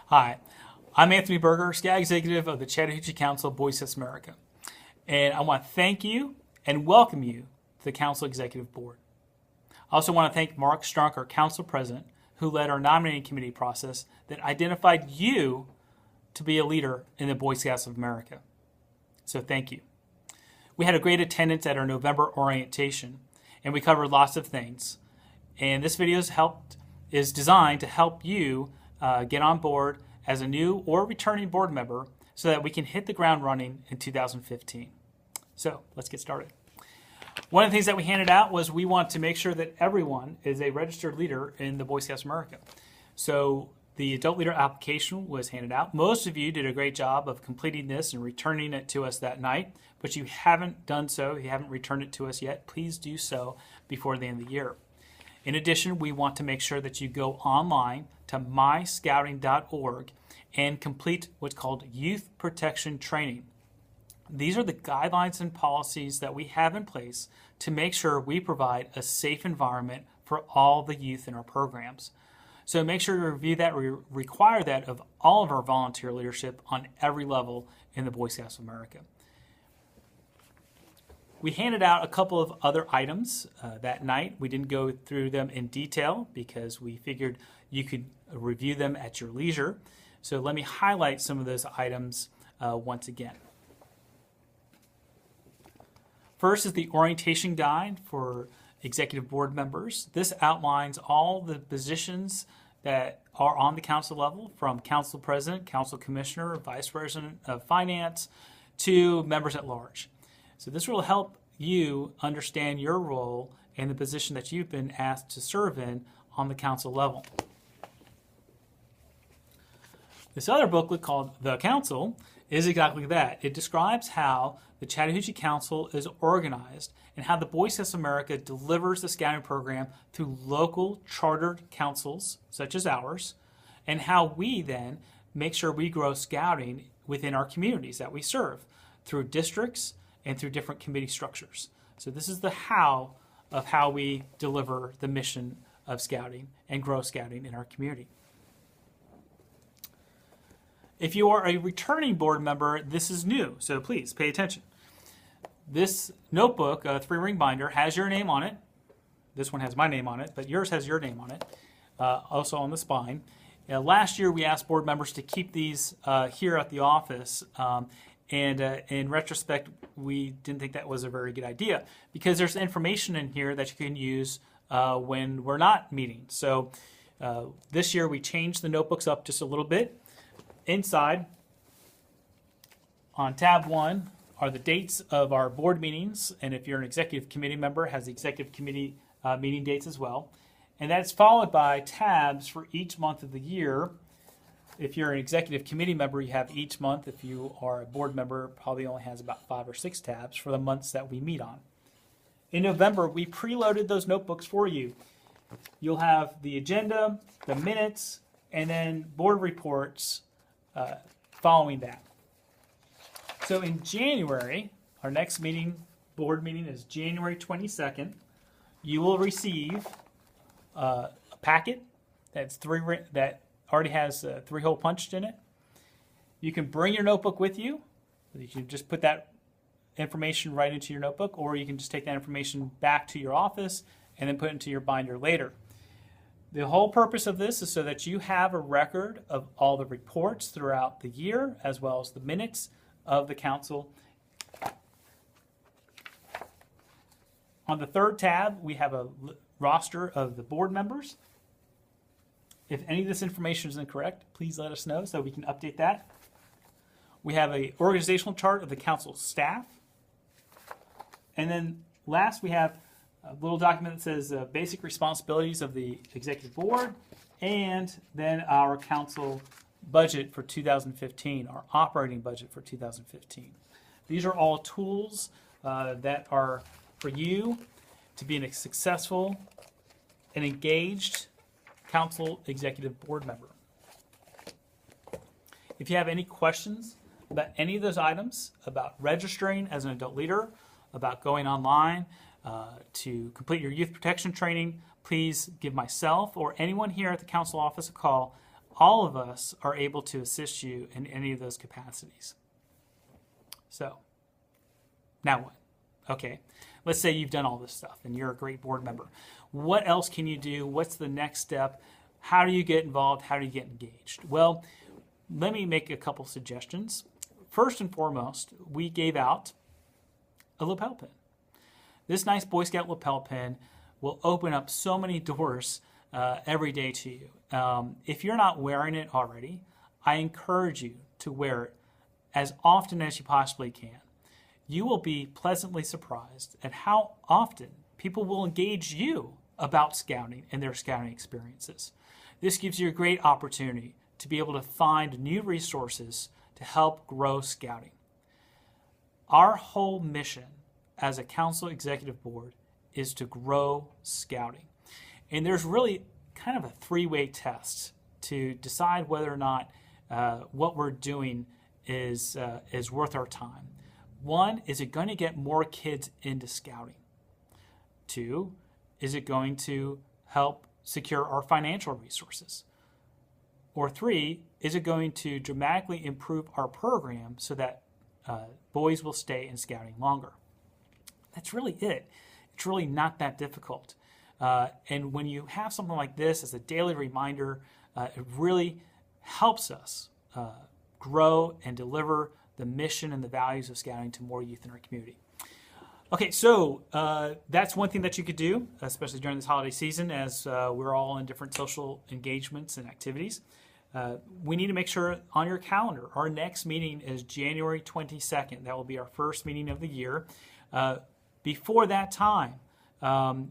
Hi, I'm Anthony Berger, Scout Executive of the Chattahoochee Council Boy Scouts of America. And I want to thank you and welcome you to the Council Executive Board. I also want to thank Mark Strunk, our Council President, who led our nominating committee process that identified you to be a leader in the Boy Scouts of America. So thank you. We had a great attendance at our November orientation, and we covered lots of things. And this video is designed to help you get on board as a new or returning board member so that we can hit the ground running in 2015. So let's get started. One of the things that we handed out was we want to make sure that everyone is a registered leader in the Boy Scouts of America. So the adult leader application was handed out. Most of you did a great job of completing this and returning it to us that night, but you haven't done so, you haven't returned it to us yet, please do so before the end of the year. In addition, we want to make sure that you go online to myscouting.org and complete what's called youth protection training. These are the guidelines and policies that we have in place to make sure we provide a safe environment for all the youth in our programs. So make sure to review that, require that of all of our volunteer leadership on every level in the Boy Scouts of America. We handed out a couple of other items that night. We didn't go through them in detail because we figured you could review them at your leisure. So let me highlight some of those items once again. First is the orientation guide for executive board members. This outlines all the positions that are on the council level, from council president, council commissioner, vice president of finance, to members at large. So this will help you understand your role and the position that you've been asked to serve in on the council level. This other booklet called The Council is exactly that. It describes how the Chattahoochee Council is organized and how the Boy Scouts of America delivers the scouting program through local chartered councils such as ours, and how we then make sure we grow scouting within our communities that we serve through districts and through different committee structures. So this is the how of how we deliver the mission of scouting and grow scouting in our community. If you are a returning board member, this is new, so please pay attention. This notebook, a 3-ring binder, has your name on it. This one has my name on it, but yours has your name on it, also on the spine. Last year we asked board members to keep these here at the office, and in retrospect, we didn't think that was a very good idea because there's information in here that you can use when we're not meeting. So this year we changed the notebooks up just a little bit. Inside, on tab 1, are the dates of our board meetings, and if you're an executive committee member, it has the executive committee meeting dates as well. And that's followed by tabs for each month of the year. If you're an executive committee member, you have each month. If you are a board member, it probably only has about 5 or 6 tabs for the months that we meet on. In November, we preloaded those notebooks for you. You'll have the agenda, the minutes, and then board reports following that. So in January, our next board meeting is January 22nd. You will receive a packet that already has 3-hole punched in it. You can bring your notebook with you. You can just put that information right into your notebook, or you can just take that information back to your office and then put it into your binder later. The whole purpose of this is so that you have a record of all the reports throughout the year, as well as the minutes of the council. On the 3rd tab, we have a roster of the board members. If any of this information is incorrect, please let us know so we can update that. We have an organizational chart of the council staff. And then last, we have a little document that says basic responsibilities of the executive board, and then our council budget for 2015, our operating budget for 2015. These are all tools that are for you to be a successful and engaged council executive board member. If you have any questions about any of those items, about registering as an adult leader, about going online to complete your youth protection training, please give myself or anyone here at the council office a call. all of us are able to assist you in any of those capacities. So, now what? Okay, let's say you've done all this stuff and you're a great board member. What else can you do? What's the next step? How do you get involved? How do you get engaged? Well, let me make a couple suggestions. First and foremost, we gave out a lapel pin. This nice Boy Scout lapel pin will open up so many doors every day to you. If you're not wearing it already, I encourage you to wear it as often as you possibly can. You will be pleasantly surprised at how often people will engage you about scouting and their scouting experiences. This gives you a great opportunity to be able to find new resources to help grow scouting. Our whole mission as a council executive board is to grow scouting. And there's really kind of a three-way test to decide whether or not what we're doing is worth our time. One, is it going to get more kids into scouting? Two, is it going to help secure our financial resources? Or three, is it going to dramatically improve our program so that boys will stay in scouting longer? That's really it. It's really not that difficult. And when you have something like this as a daily reminder, it really helps us grow and deliver the mission and the values of scouting to more youth in our community. Okay, so that's one thing that you could do, especially during this holiday season as we're all in different social engagements and activities. We need to make sure on your calendar, our next meeting is January 22nd. That will be our first meeting of the year. Before that time,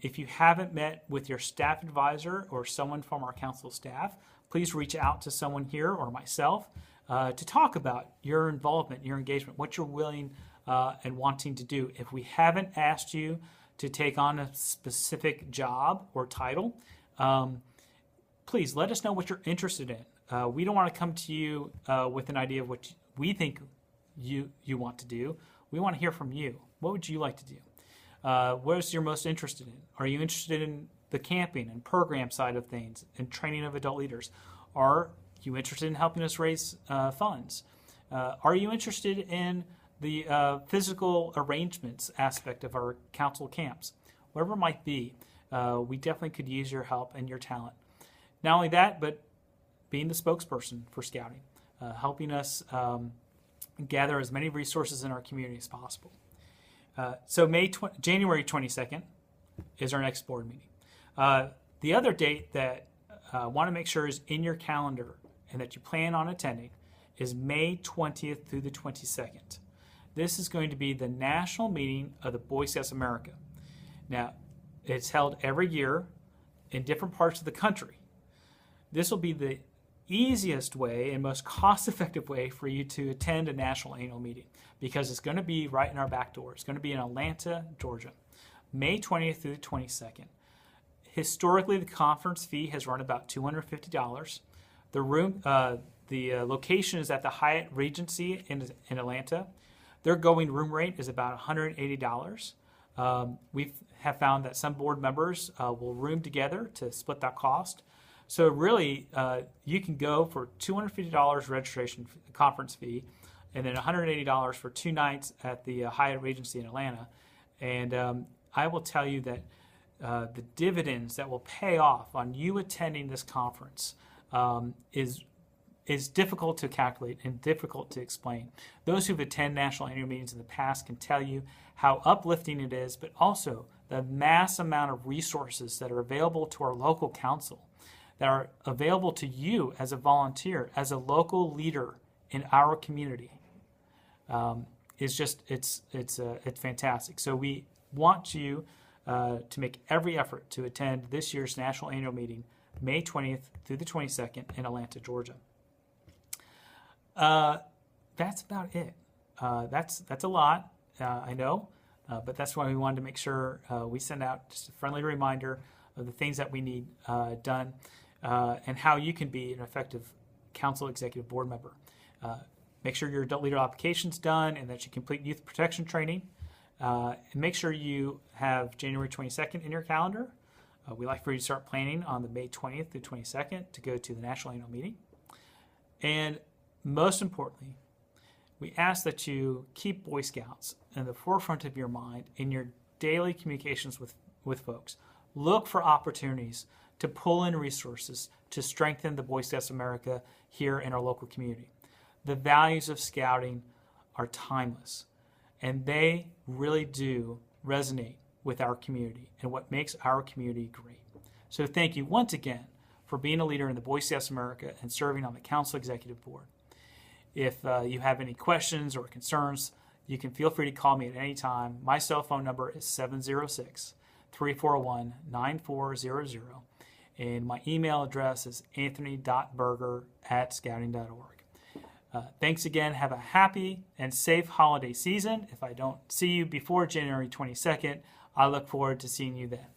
if you haven't met with your staff advisor or someone from our council staff, please reach out to someone here or myself to talk about your involvement, your engagement, what you're willing and wanting to do. If we haven't asked you to take on a specific job or title, please let us know what you're interested in. We don't want to come to you with an idea of what we think you want to do. We want to hear from you. What would you like to do? What is you're most interested in? Are you interested in the camping and program side of things and training of adult leaders? Are you interested in helping us raise funds? Are you interested in the physical arrangements aspect of our council camps? Whatever it might be, we definitely could use your help and your talent. Not only that, but being the spokesperson for scouting, helping us gather as many resources in our community as possible. So January 22nd is our next board meeting. The other date that I want to make sure is in your calendar and that you plan on attending is May 20th through the 22nd. This is going to be the national meeting of the Boy Scouts of America. Now, it's held every year in different parts of the country. This will be the easiest way and most cost-effective way for you to attend a national annual meeting because it's going to be right in our back door. It's going to be in Atlanta, Georgia, May 20th through the 22nd. Historically, the conference fee has run about $250. The location is at the Hyatt Regency in Atlanta. Their going room rate is about $180. We have found that some board members will room together to split that cost. So really, you can go for $250 registration conference fee, and then $180 for 2 nights at the Hyatt Regency in Atlanta. And I will tell you that the dividends that will pay off on you attending this conference is difficult to calculate and difficult to explain. Those who've attended national annual meetings in the past can tell you how uplifting it is, but also the mass amount of resources that are available to our local council, that are available to you as a volunteer, as a local leader in our community. It's fantastic. So we want you to make every effort to attend this year's national annual meeting, May 20th through the 22nd in Atlanta, Georgia. That's about it. That's a lot, I know, but that's why we wanted to make sure we send out just a friendly reminder of the things that we need done and how you can be an effective council executive board member. Make sure your adult leader application's done and that you complete youth protection training. And make sure you have January 22nd in your calendar. We'd like for you to start planning on the May 20th through 22nd to go to the national annual meeting. And most importantly, we ask that you keep Boy Scouts in the forefront of your mind in your daily communications with folks. Look for opportunities to pull in resources to strengthen the Boy Scouts of America here in our local community. The values of scouting are timeless, and they really do resonate with our community and what makes our community great. So thank you once again for being a leader in the Boy Scouts of America and serving on the Council Executive Board. If you have any questions or concerns, you can feel free to call me at any time. My cell phone number is 706-341-9400, and my email address is anthony.berger@scouting.org. Thanks again. Have a happy and safe holiday season. If I don't see you before January 22nd, I look forward to seeing you then.